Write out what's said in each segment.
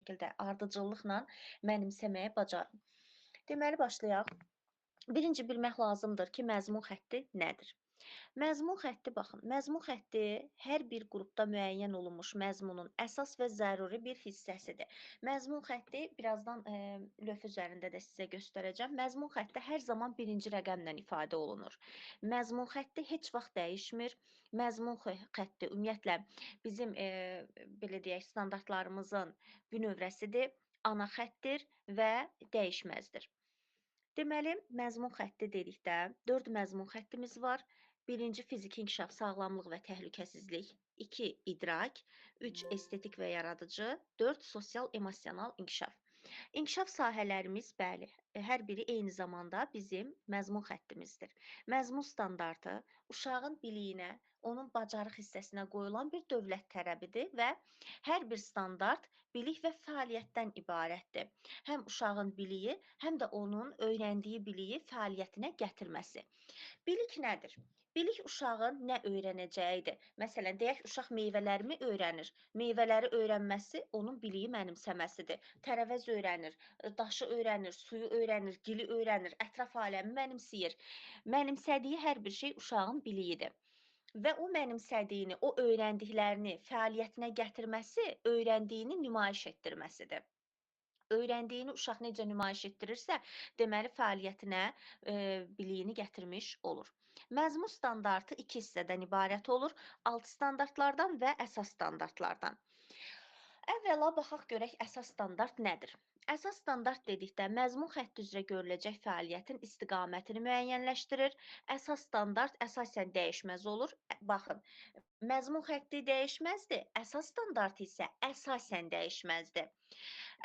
şəkildə ardıcıllıqla mənimsəməyə bacarın. Deməli, başlayaq. Birinci bilmək lazımdır ki, məzmun xətti nədir? Məzmun xətti, baxın, məzmun xətti hər bir qrupda müəyyən olunmuş məzmunun əsas və zəruri bir hissəsidir. Məzmun xətti birazdan lövhə üzərində də sizə göstərəcəm. Məzmun xətti hər zaman birinci rəqəmlə ifadə olunur. Məzmun xətti heç vaxt dəyişmir. Məzmun xətti ümumiyyətlə bizim belə deyək, standartlarımızın bünövrəsidir, ana xəttir və dəyişməzdir. Deməli, məzmun xətti dedikdə 4 məzmun xəttimiz var. Birinci fiziki inkişaf, sağlamlıq və təhlükəsizlik, 2 idrak, 3 estetik və yaradıcı, 4 sosial-emosional inkişaf. İnkişaf sahələrimiz, bəli, hər biri eyni zamanda bizim məzmun xəttimizdir. Məzmun standartı uşağın biliyinə, onun bacarıq hissəsinə qoyulan bir dövlət tələbidir və hər bir standart bilik və fəaliyyətdən ibarətdir. Həm uşağın biliyi, həm də onun öyrəndiyi biliyi fəaliyyətinə gətirməsi. Bilik nədir? Bilik uşağın nə öyrənəcəyidir. Məsələn, deyək, uşaq meyvələrimi öyrənir. Meyvələri öyrənməsi onun biliyi mənimsəməsidir. Tərəvəz öyrənir, daşı öyrənir, suyu öyrənir, dili öyrənir, ətraf aləmi mənimsəyir. Mənimsədiyi hər bir şey uşağın biliyidir. Və o mənimsədiyini, o öyrəndiklərini fəaliyyətinə gətirməsi, öyrəndiyini nümayiş etdirməsidir. Öyrəndiyini uşaq necə nümayiş etdirirsə, deməli fəaliyyətinə biliyini gətirmiş olur. Məzmun standartı 2 hissədən ibarət olur. Alt standartlardan və əsas standartlardan. Əvvəla baxaq görək əsas standart nədir? Əsas standart dedikdə məzmun xətti üzrə görüləcək fəaliyyətin istiqamətini müəyyənləşdirir. Əsas standart əsasən dəyişməz olur. Baxın, məzmun xətti dəyişməzdir, əsas standart isə əsasən dəyişməzdir.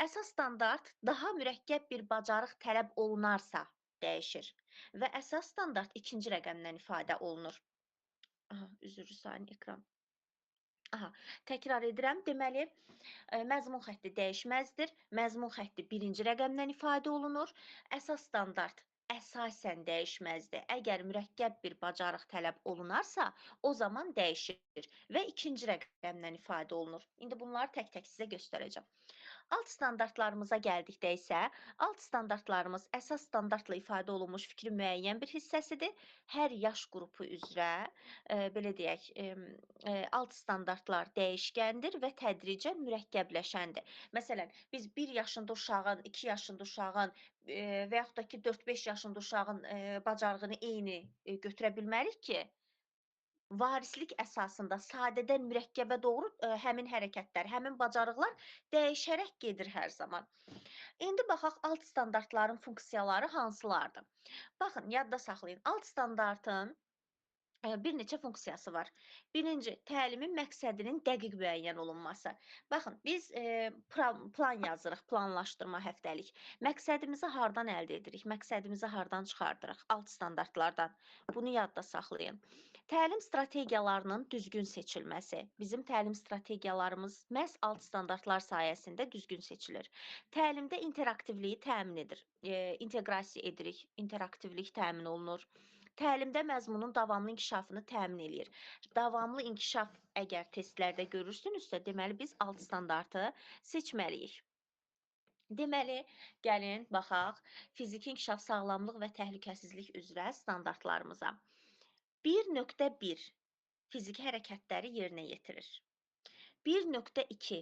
Əsas standart daha mürəkkəb bir bacarıq tələb olunarsa dəyişir və əsas standart ikinci rəqəmdən ifadə olunur. Üzr saniyə ekran. Təkrar edirəm. Deməli, məzmun xətti dəyişməzdir. Məzmun xətti birinci rəqəmdən ifadə olunur. Əsas standart əsasən dəyişməzdir. Əgər mürəkkəb bir bacarıq tələb olunarsa, o zaman dəyişir və ikinci rəqəmdən ifadə olunur. İndi bunları tək-tək sizə göstərəcəm. Alt standartlarımıza gəldikdə isə, alt standartlarımız əsas standartla ifadə olunmuş fikrin müəyyən bir hissəsidir. Hər yaş qrupu üzrə, belə deyək, alt standartlar dəyişkəndir və tədricən mürəkkəbləşəndir. Məsələn, biz 1 yaşında uşağın, 2 yaşında uşağın və yaxud da ki, 4-5 yaşında uşağın bacarığını eyni götürə bilmərik ki, varislik əsasında sadədən mürəkkəbə doğru həmin hərəkətlər, həmin bacarıqlar dəyişərək gedir hər zaman. İndi baxaq, alt standartların funksiyaları hansılardır? Baxın, yadda saxlayın. Alt standartın bir neçə funksiyası var. Birinci, təlimin məqsədinin dəqiq müəyyən olunması. Baxın, biz plan yazırıq, planlaşdırma həftəlik. Məqsədimizi hardan əldə edirik? Məqsədimizi hardan çıxardırıq? Alt standartlardan. Bunu yadda saxlayın. Təlim strategiyalarının düzgün seçilməsi. Bizim təlim strategiyalarımız məhz alt standartlar sayəsində düzgün seçilir. Təlimdə interaktivliyi təmin edir. İnteqrasiya edirik, interaktivlik təmin olunur. Təlimdə məzmunun davamlı inkişafını təmin edir. Davamlı inkişaf əgər testlərdə görürsünüzsə, deməli biz alt standartı seçməliyik. Deməli, gəlin, baxaq, fiziki inkişaf, sağlamlıq və təhlükəsizlik üzrə standartlarımıza. 1.1 fiziki hərəkətləri yerinə yetirir. 1.2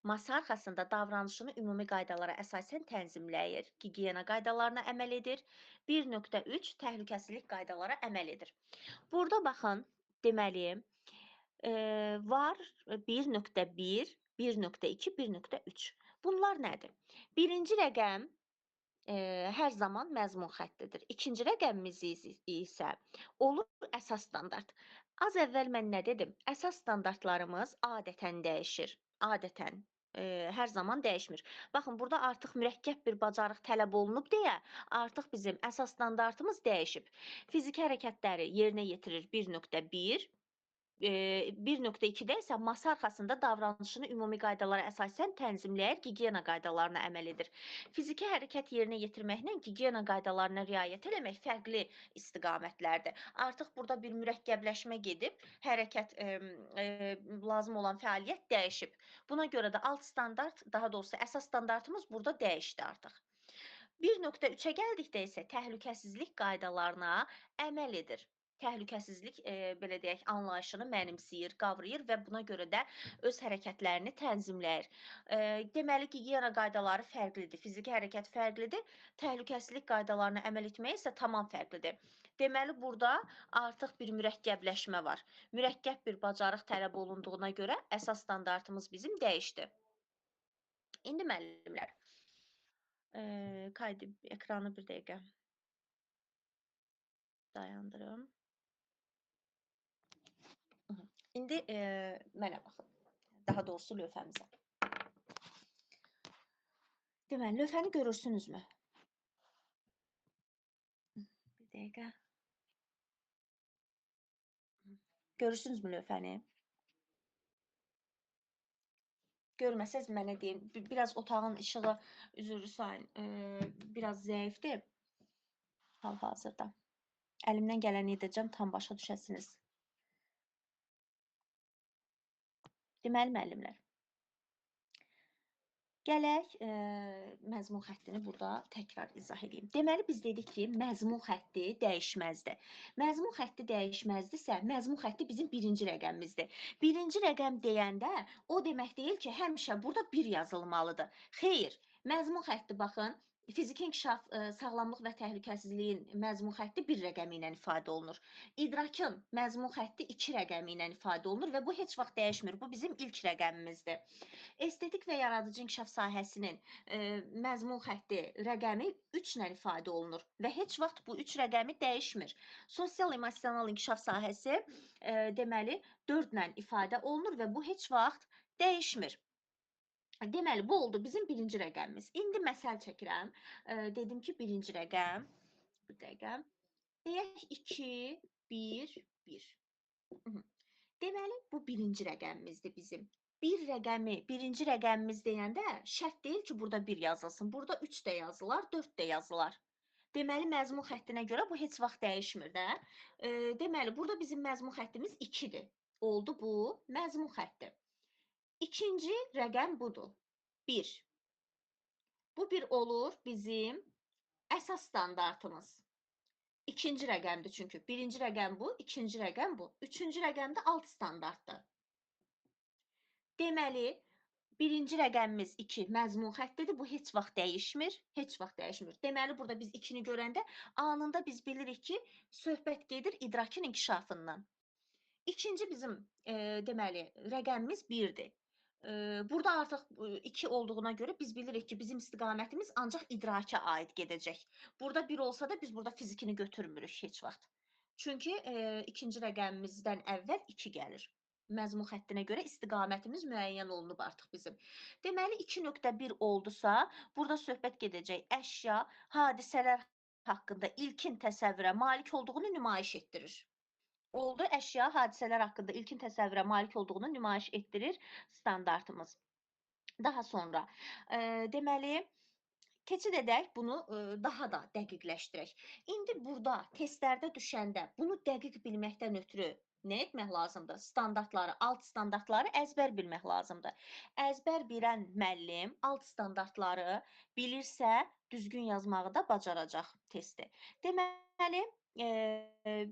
masa arxasında davranışını ümumi qaydalara əsasən tənzimləyir, gigiyena qaydalarına əməl edir. 1.3 təhlükəsizlik qaydalara əməl edir. Burada baxın, deməli, var 1.1, 1.2, 1.3. Bunlar nədir? Birinci rəqəm hər zaman məzmun xəttidir. İkinci rəqəmimiz isə olur əsas standart. Az əvvəl mən nə dedim? Əsas standartlarımız adətən dəyişir. Adətən hər zaman dəyişmir. Baxın, burada artıq mürəkkəb bir bacarıq tələb olunub deyə, artıq bizim əsas standartımız dəyişib. Fiziki hərəkətləri yerinə yetirir 1.1, 1.2-də isə masa arxasında davranışını ümumi qaydalara əsasən tənzimləyər, gigiyena qaydalarına əməl edir. Fiziki hərəkət yerinə yetirməklə gigiyena qaydalarına riayət eləmək fərqli istiqamətlərdir. Artıq burada bir mürəkkəbləşmə gedib, hərəkət lazım olan fəaliyyət dəyişib. Buna görə də alt standart, daha doğrusu əsas standartımız burada dəyişdi artıq. 1.3-ə gəldikdə isə təhlükəsizlik qaydalarına əməl edir. Təhlükəsizlik, belə deyək, anlayışını mənimsəyir, qavrayır və buna görə də öz hərəkətlərini tənzimləyir. Deməli, gigiyena qaydaları fərqlidir, fiziki hərəkət fərqlidir, təhlükəsizlik qaydalarına əməl etmək isə tamam fərqlidir. Deməli, burada artıq bir mürəkkəbləşmə var. Mürəkkəb bir bacarıq tələb olunduğuna görə əsas standartımız bizim dəyişdi. İndi müəllimlər, kaydı ekranı bir dəqiqə dayandırım. İndi mənə baxın, daha doğrusu lövhəmizə. Deməli, lövhəni görürsünüzmü? Bir dəqiqə. Görürsünüzmü lövhəni? Görməsəz mənə deyin. Biraz otağın işığı, üzr sayın, biraz zəifdir hal-hazırda. Əlimdən gələni edəcəm, tam başa düşəsiniz. Deməli, müəllimlər, gələk məzmun xəttini burada təkrar izah edeyim. Deməli, biz dedik ki, məzmun xətti dəyişməzdir. Məzmun xətti dəyişməzdirsə, məzmun xətti bizim birinci rəqəmimizdir. Birinci rəqəm deyəndə, o demək deyil ki, həmişə burada 1 yazılmalıdır. Xeyr, məzmun xətti baxın, fiziki inkişaf, sağlamlıq və təhlükəsizliyin məzmun xətti 1 rəqəmi ilə ifadə olunur. İdrakın məzmun xətti 2 rəqəmi ilə ifadə olunur və bu heç vaxt dəyişmir. Bu bizim ilk rəqəmimizdir. Estetik və yaradıcı inkişaf sahəsinin məzmun xətti rəqəmi 3 ilə ifadə olunur və heç vaxt bu 3 rəqəmi dəyişmir. Sosial-emosional inkişaf sahəsi deməli 4 ilə ifadə olunur və bu heç vaxt dəyişmir. Deməli, bu oldu bizim birinci rəqəmimiz. İndi məsəl çəkirəm. Dedim ki, birinci rəqəm, bir dəqiqə, deyək 2, 1, 1. Deməli, bu birinci rəqəmimizdir bizim. Birinci rəqəmimiz deyəndə şərt deyil ki, burada 1 yazılsın. Burada 3 də yazılar, 4 də yazılar. Deməli, məzmun xəttinə görə bu heç vaxt dəyişmir də. Deməli, burada bizim məzmun xəttimiz 2-dir. Oldu bu məzmun xətti. İkinci rəqəm budur. 1. Bu 1 olur bizim əsas standartımız. İkinci rəqəmdir çünki. Birinci rəqəm bu, ikinci rəqəm bu. Üçüncü rəqəm də alt standartdır. Deməli, birinci rəqəmimiz 2 məzmun xəttidir. Bu heç vaxt dəyişmir. Heç vaxt dəyişmir. Deməli, burada biz 2-ni görəndə anında biz bilirik ki, söhbət gedir idrakin inkişafından. İkinci bizim deməli, rəqəmimiz 1-dir. Burada artıq 2 olduğuna görə biz bilirik ki, bizim istiqamətimiz ancaq idraka aid gedəcək. Burada 1 olsa da biz burada fizikini götürmürük heç vaxt. Çünki ikinci rəqəmimizdən əvvəl 2 gəlir. Məzmun xəttinə görə istiqamətimiz müəyyən olunub artıq bizim. Deməli, 2.1 oldusa, burada söhbət gedəcək əşya, hadisələr haqqında ilkin təsəvvürə malik olduğunu nümayiş etdirir. Oldu, əşya, hadisələr haqqında ilkin təsəvvürə malik olduğunu nümayiş etdirir standartımız. Daha sonra, deməli, keçid edək, bunu daha da dəqiqləşdirək. İndi burada testlərdə düşəndə bunu dəqiq bilməkdən ötürü nə etmək lazımdır? Standartları, alt standartları əzbər bilmək lazımdır. Əzbər bilən müəllim alt standartları bilirsə, düzgün yazmağı da bacaracaq testi. Deməli,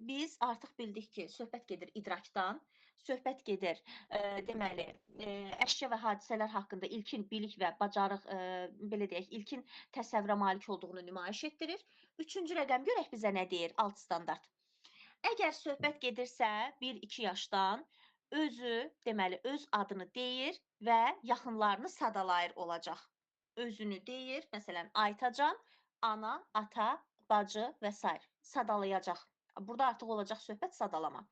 biz artıq bildik ki, söhbət gedir idrakdan, söhbət gedir, deməli, əşya və hadisələr haqqında ilkin bilik və bacarıq, belə deyək, ilkin təsəvvürə malik olduğunu nümayiş etdirir. Üçüncü rəqəm görək bizə nə deyir alt standart. Əgər söhbət gedirsə 1-2 yaşdan, özü, deməli, öz adını deyir və yaxınlarını sadalayır olacaq. Özünü deyir, məsələn, Aytacan, ana, ata, bacı və s. sadalayacaq. Burada artıq olacaq söhbət sadalama.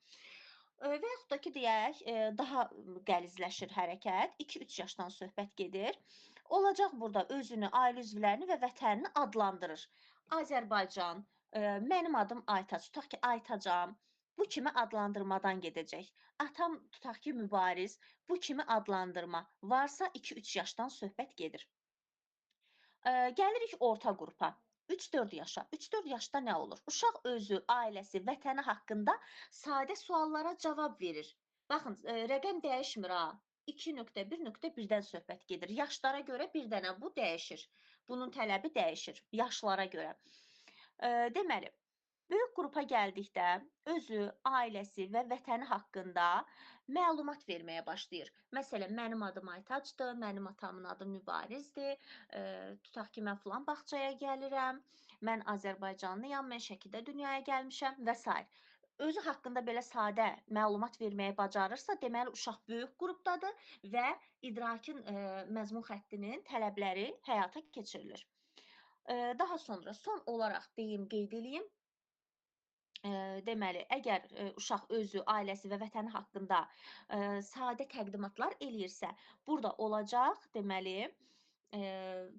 Və yaxud da ki, deyək, daha qəlizləşir hərəkət, 2-3 yaşdan söhbət gedir. Olacaq burada özünü, ailə üzvlərini və vətənini adlandırır. Azərbaycan, mənim adım Aytac, tutaq ki, Aytacam, bu kimi adlandırmadan gedəcək. Atam tutaq ki, mübariz, bu kimi adlandırma. Varsa 2-3 yaşdan söhbət gedir. Gəlirik orta qrupa. 3-4 yaşa. 3-4 yaşda nə olur? Uşaq özü, ailəsi, vətəni haqqında sadə suallara cavab verir. Baxın, rəqəm dəyişmir ha. 2.1.1-dən söhbət gedir. Yaşlara görə bir dənə bu dəyişir. Bunun tələbi dəyişir yaşlara görə. Deməli, böyük qrupa gəldikdə özü, ailəsi və vətəni haqqında məlumat verməyə başlayır. Məsələn, mənim adım Aytacdır, mənim atamın adı Mübarizdir, tutaq ki, mən filan bağçaya gəlirəm, mən Azərbaycanlıyam, mən Şəkidə dünyaya gəlmişəm və s. Özü haqqında belə sadə məlumat verməyi bacarırsa, deməli, uşaq böyük qrupdadır və idrakin məzmun xəttinin tələbləri həyata keçirilir. Daha sonra son olaraq qeyd edeyim. Deməli, əgər uşaq özü, ailəsi və vətəni haqqında sadə təqdimatlar eləyirsə, burada olacaq, deməli,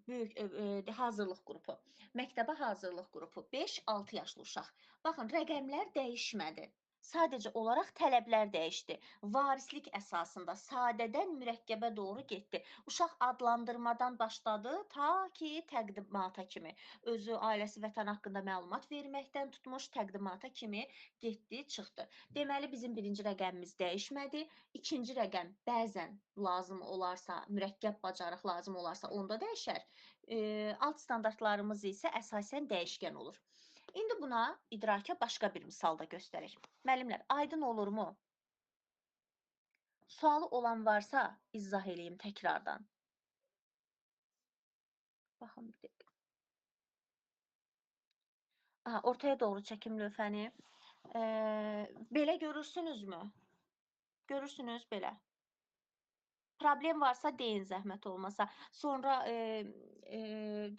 böyük hazırlıq qrupu. Məktəbə hazırlıq qrupu 5-6 yaşlı uşaq. Baxın, rəqəmlər dəyişmədi. Sadəcə olaraq tələblər dəyişdi. Varislik əsasında sadədən mürəkkəbə doğru getdi. Uşaq adlandırmadan başladı ta ki təqdimata kimi. Özü, ailəsi, vətən haqqında məlumat verməkdən tutmuş təqdimata kimi getdi, çıxdı. Deməli, bizim birinci rəqəmimiz dəyişmədi. İkinci rəqəm bəzən lazım olarsa, mürəkkəb bacarıq lazım olarsa onda dəyişər. Alt standartlarımız isə əsasən dəyişkən olur. İndi buna idraka başqa bir misal da göstərək. Müəllimlər, aydın olurmu? Sualı olan varsa izah eləyim təkrardan. Baxın bir dəqiqə. Ortaya doğru çəkim lövhəni. Belə görürsünüzmü? Görürsünüz belə. Problem varsa deyin zəhmət olmasa. Sonra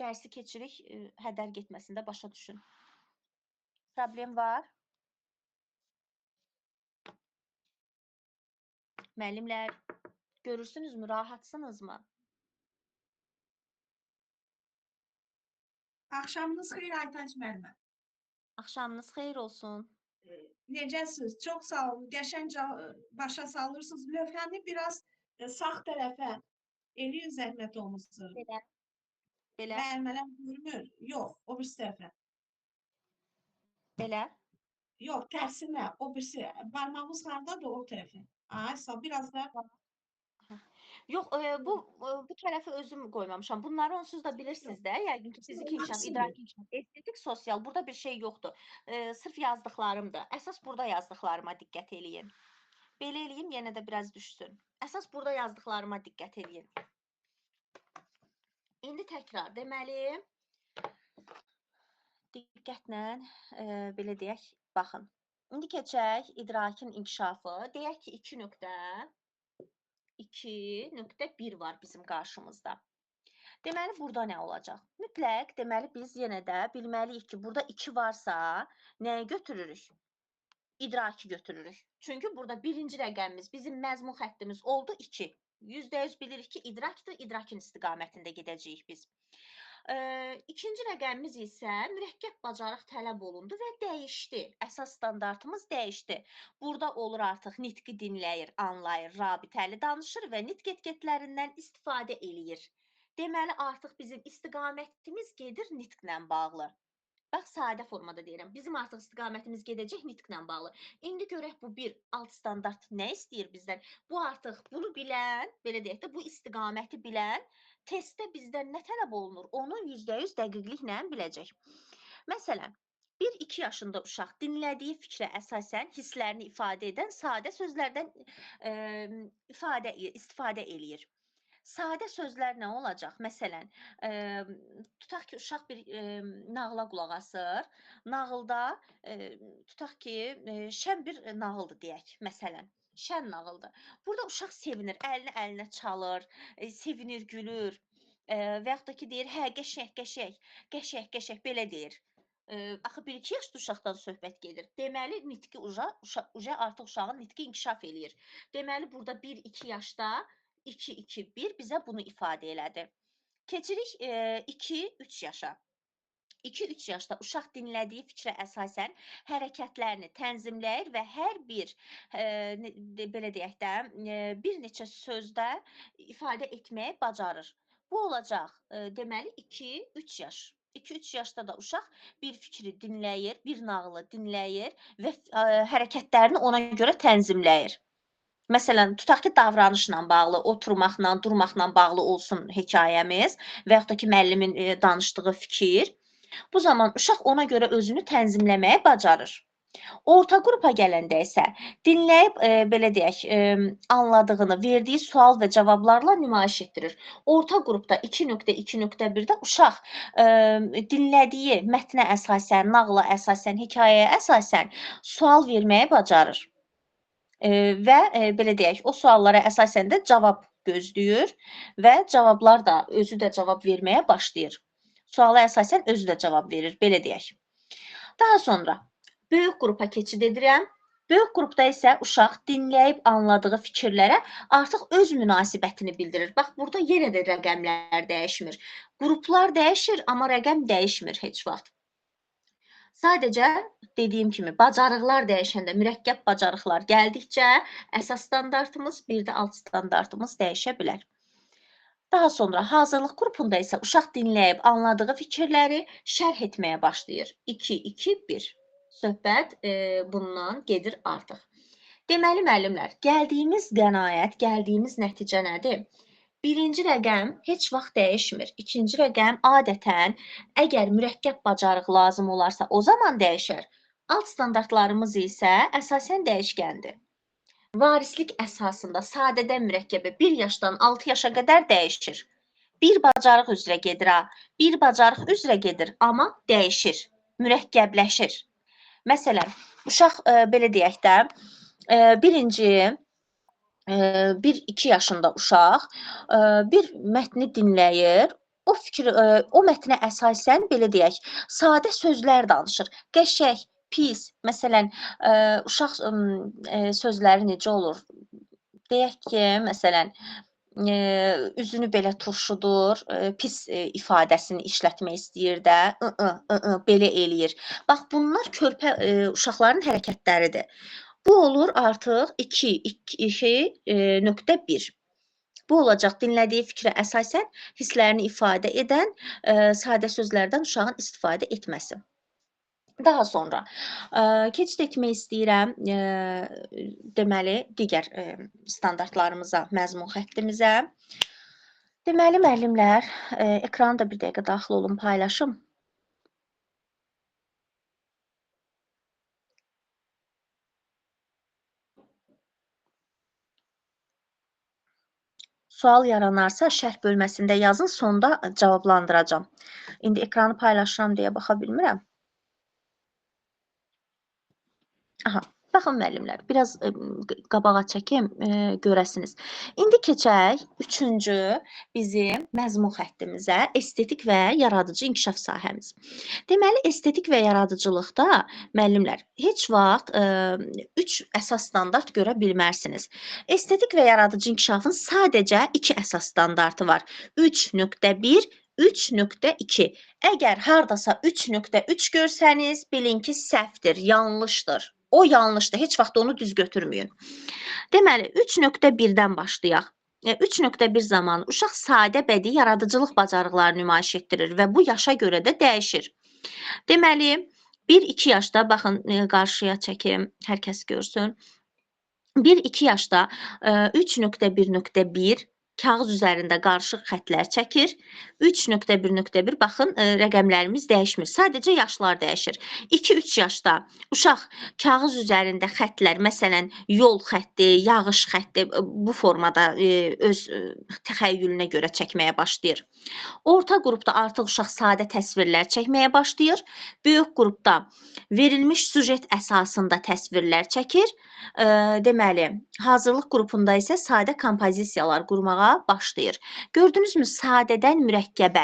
dərsi keçirik, hədər getməsində başa düşün. Problem var? Müəllimlər, görürsünüzmü? Rahatsınızmı? Axşamınız xeyir Aytac müəllimə. Axşamınız xeyir olsun. Necəsiz? Çox sağ olun. Qəşəng başa salırsınız. Lövhəni biraz sağ tərəfə eləyin zəhmət olmuşsun. Belə. Belə. Müəlliməm görmür. Yox, o birisi tərəfə. Belə. Yox, tərsinə, o birisi. Barmağımız hardadır o tərəfə. Ay, sağ biraz da. Yox, bu tərəfi özüm qoymamışam. Bunları onsuz da bilirsiniz də, yəqin ki, fiziki inkişaf, idraki inkişaf, estetik, sosial. Burada bir şey yoxdur. Sırf yazdıqlarımdır. Əsas burada yazdıqlarıma diqqət eləyin. Belə eləyim, yenə də biraz düşsün. Əsas burada yazdıqlarıma diqqət eləyin. İndi təkrar, deməli, diqqətlə, belə deyək, baxın. İndi keçək idrakin inkişafı. Deyək ki, 2.1 var bizim qarşımızda. Deməli, burada nə olacaq? Mütləq, deməli, biz yenə də bilməliyik ki, burada 2 varsa, nəyi götürürük? İdraki götürürük. Çünki burada birinci rəqəmimiz, bizim məzmun xəttimiz oldu 2. %100 bilirik ki, idrakdır, idrakin istiqamətində gedəcəyik biz. İkinci rəqəmimiz isə mürəkkəb bacarıq tələb olundu və dəyişdi. Əsas standartımız dəyişdi. Burada olur artıq nitqi dinləyir, anlayır, rabitəli danışır və nitq etiketlərindən istifadə eləyir. Deməli, artıq bizim istiqamətimiz gedir nitqlə bağlı. Bax, sadə formada deyirəm. Bizim artıq istiqamətimiz gedəcək nitqlə bağlı. İndi görək bu bir alt standart nə istəyir bizdən? Bu artıq bunu bilən, belə deyək də, bu istiqaməti bilən testdə bizdən nə tələb olunur? Onu %100 dəqiqliklə biləcək. Məsələn, 1-2 yaşında uşaq dinlədiyi fikrə əsasən hisslərini ifadə edən sadə sözlərdən istifadə eləyir. Sadə sözlər nə olacaq? Məsələn, tutaq ki, uşaq bir nağıla qulaq asır. Nağılda, tutaq ki, şən bir nağıldır deyək, məsələn. Şən nağıldır. Burada uşaq sevinir, əlini əlinə çalır, sevinir, gülür və yaxud da ki, deyir, hə, qəşəng, qəşəng, qəşəng, qəşəng, belə deyir. Axı 1-2 yaşlı uşaqdan söhbət gedir. Deməli, nitqi artıq uşağın nitqi inkişaf eləyir. Deməli, burada 1-2 yaşda 2-2-1 bizə bunu ifadə elədi. Keçirik 2-3 yaşa. 2-3 yaşda uşaq dinlədiyi fikrə əsasən hərəkətlərini tənzimləyir və hər bir belə deyək də, bir neçə sözdə ifadə etməyi bacarır. Bu olacaq deməli 2-3 yaş. 2-3 yaşda da uşaq bir fikri dinləyir, bir nağılı dinləyir və hərəkətlərini ona görə tənzimləyir. Məsələn, tutaq ki, davranışla bağlı, oturmaqla, durmaqla bağlı olsun hekayəmiz və yaxud da ki, müəllimin danışdığı fikir. Bu zaman uşaq ona görə özünü tənzimləməyə bacarır. Orta qrupa gələndə isə dinləyib, belə deyək, anladığını, verdiyi sual və cavablarla nümayiş etdirir. Orta qrupda 2.2.1-də uşaq dinlədiyi mətnə əsasən, nağıla əsasən, hekayəyə əsasən sual verməyə bacarır. Və belə deyək, o suallara əsasən də cavab gözləyir və cavablar da özü də cavab verməyə başlayır. Suala əsasən özü də cavab verir, belə deyək. Daha sonra böyük qrupa keçid edirəm. Böyük qrupda isə uşaq dinləyib anladığı fikirlərə artıq öz münasibətini bildirir. Bax, burada yenə də rəqəmlər dəyişmir. Qruplar dəyişir, amma rəqəm dəyişmir heç vaxt. Sadəcə dediyim kimi bacarıqlar dəyişəndə, mürəkkəb bacarıqlar gəldikcə əsas standartımız, bir də alt standartımız dəyişə bilər. Daha sonra hazırlıq qrupunda isə uşaq dinləyib anladığı fikirləri şərh etməyə başlayır. 2-2-1. Söhbət bundan gedir artıq. Deməli, müəllimlər, gəldiyimiz qənaət, gəldiyimiz nəticə nədir? Birinci rəqəm heç vaxt dəyişmir. İkinci rəqəm adətən əgər mürəkkəb bacarıq lazım olarsa o zaman dəyişər. Alt standartlarımız isə əsasən dəyişkəndir. Varislik əsasında sadədən mürəkkəbə 1 yaşdan 6 yaşa qədər dəyişir. Bir bacarıq üzrə gedir, bir bacarıq üzrə gedir, amma dəyişir, mürəkkəbləşir. Məsələn, uşaq belə deyək də, birinci 1-2 yaşında uşaq bir mətni dinləyir, o mətnə əsasən belə deyək, sadə sözlər danışır. Qəşəng, pis, məsələn, uşaq sözləri necə olur? Deyək ki, məsələn, üzünü belə turşudur, pis ifadəsini işlətmək istəyir də, belə eləyir. Bax, bunlar körpə uşaqların hərəkətləridir. Bu olur artıq 2.1. Bu olacaq dinlədiyi fikrə əsasən hisslərini ifadə edən sadə sözlərdən uşağın istifadə etməsi. Daha sonra keçid etmək istəyirəm deməli digər standartlarımıza, məzmun xəttimizə. Deməli, müəllimlər, ekranı da bir dəqiqə daxil olun, paylaşım. Sual yaranarsa şərh bölməsində yazın, sonda cavablandıracağam. İndi ekranı paylaşıram deyə baxa bilmirəm. Aha, baxın müəllimlər, biraz qabağa çəkim, görəsiniz. İndi keçək üçüncü bizim məzmun xəttimizə, estetik və yaradıcı inkişaf sahəmiz. Deməli, estetik və yaradıcılıqda müəllimlər heç vaxt 3 əsas standart görə bilmərsiniz. Estetik və yaradıcı inkişafın sadəcə 2 əsas standartı var. 3.1, 3.2. Əgər hardasa 3.3 görsəniz, bilin ki, səhvdir, yanlışdır. O yanlışdır, heç vaxt onu düz götürməyin. Deməli, 3.1-dən başlayaq. 3.1 zamanı uşaq sadə bədii yaradıcılıq bacarıqlarını nümayiş etdirir və bu yaşa görə də dəyişir. Deməli, 1-2 yaşda, baxın, qarşıya çəkim, hər kəs görsün. 1-2 yaşda 3.1.1 kağız üzərində qarışıq xətlər çəkir. 3.1.1 baxın, rəqəmlərimiz dəyişmir. Sadəcə yaşlar dəyişir. 2-3 yaşda uşaq kağız üzərində xətlər, məsələn, yol xətti, yağış xətti bu formada öz təxəyyülünə görə çəkməyə başlayır. Orta qrupda artıq uşaq sadə təsvirlər çəkməyə başlayır. Böyük qrupda verilmiş sujet əsasında təsvirlər çəkir. Deməli, hazırlıq qrupunda isə sadə kompozisiyalar qurmağa başlayır. Gördünüzmü, sadədən mürəkkəbə.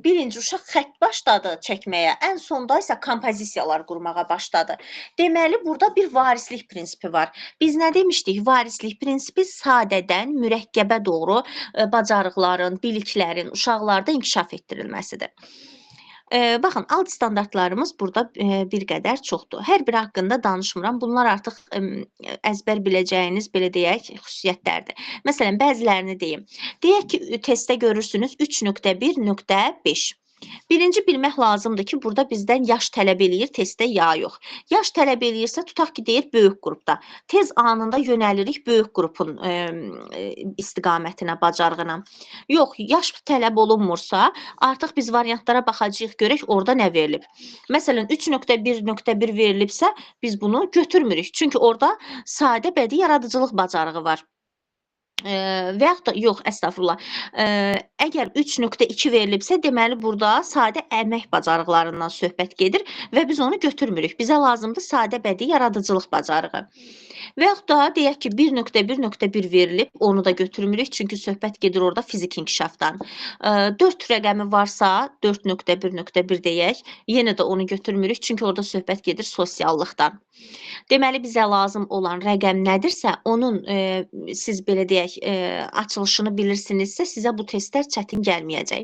Birinci uşaq xətt başladı çəkməyə, ən sonda isə kompozisiyalar qurmağa başladı. Deməli, burada bir varislik prinsipi var. Biz nə demişdik? Varislik prinsipi sadədən mürəkkəbə doğru bacarıqların, biliklərin uşaqlarda inkişaf etdirilməsidir. Baxın, alt standartlarımız burada bir qədər çoxdur. Hər biri haqqında danışmıram. Bunlar artıq əzbər biləcəyiniz, belə deyək, xüsusiyyətlərdir. Məsələn, bəzilərini deyim. Deyək ki, testdə görürsünüz 3.1.5. Birinci bilmək lazımdır ki, burada bizdən yaş tələb eləyir testdə ya yox. Yaş tələb eləyirsə, tutaq ki, deyir böyük qrupda. Tez anında yönəlirik böyük qrupun istiqamətinə, bacarığına. Yox, yaş tələb olunmursa, artıq biz variantlara baxacağıq, görək orada nə verilib. Məsələn, 3.1.1 verilibsə, biz bunu götürmürük. Çünki orada sadə bədii yaradıcılıq bacarığı var. Və yaxud da yox, əstəğfurullah. Əgər 3.2 verilibsə, deməli burada sadə əmək bacarıqlarından söhbət gedir və biz onu götürmürük. Bizə lazımdır sadə bədii yaradıcılıq bacarığı. Və yaxud da deyək ki, 1.1.1 verilib, onu da götürmürük, çünki söhbət gedir orada fizik inkişafdan. 4 rəqəmi varsa, 4.1.1 deyək, yenə də onu götürmürük, çünki orada söhbət gedir sosiallıqdan. Deməli, bizə lazım olan rəqəm nədirsə, onun siz belə deyək, açılışını bilirsinizsə, sizə bu testlər çətin gəlməyəcək.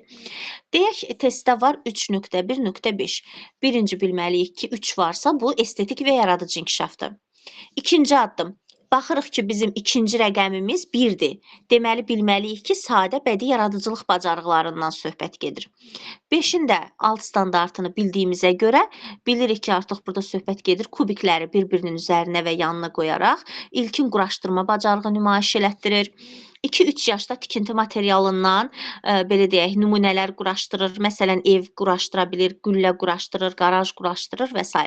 Deyək, testdə var 3.1.5. Birinci bilməliyik ki, 3 varsa, bu estetik və yaradıcı inkişafdır. İkinci addım. Baxırıq ki, bizim ikinci rəqəmimiz 1-dir. Deməli, bilməliyik ki, sadə bədii yaradıcılıq bacarıqlarından söhbət gedir. 5-in də alt standartını bildiyimizə görə bilirik ki, artıq burada söhbət gedir kubikləri bir-birinin üzərinə və yanına qoyaraq ilkin quraşdırma bacarığı nümayiş elətdirir. 2-3 yaşda tikinti materialından belə deyək, nümunələr quraşdırır. Məsələn, ev quraşdıra bilir, güllə quraşdırır, qaraj quraşdırır və s.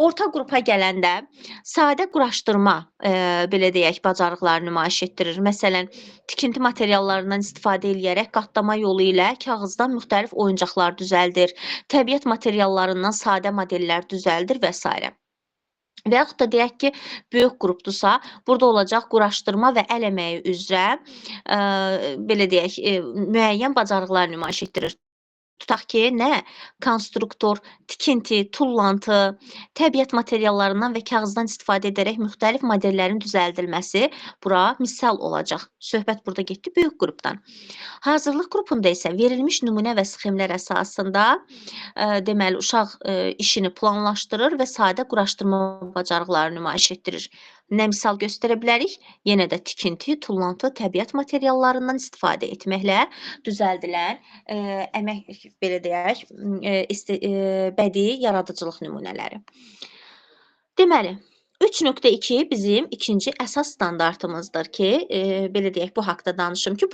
Orta qrupa gələndə sadə quraşdırma belə deyək, bacarıqlar nümayiş etdirir. Məsələn, tikinti materiallarından istifadə edərək qatlama yolu ilə kağızdan müxtəlif oyuncaqlar düzəldir, təbiət materiallarından sadə modellər düzəldir və s. Və yaxud da deyək ki, böyük qrupdursa, burada olacaq quraşdırma və əl əməyi üzrə belə deyək, müəyyən bacarıqlar nümayiş etdirir. Tutaq ki, nə? Konstruktor, tikinti, tullantı, təbiət materiallarından və kağızdan istifadə edərək müxtəlif modellərin düzəldilməsi bura misal olacaq. Söhbət burada getdi böyük qrupdan. Hazırlıq qrupunda isə verilmiş nümunə və sxemlər əsasında deməli, uşaq işini planlaşdırır və sadə quraşdırma bacarıqları nümayiş etdirir. Nə misal göstərə bilərik? Yenə də tikinti, tullantı, təbiət materiallarından istifadə etməklə düzəldilən əmək, belə deyək, bədii yaradıcılıq nümunələri. Deməli, 3.2 bizim ikinci əsas standartımızdır ki, belə deyək, bu haqda danışım ki,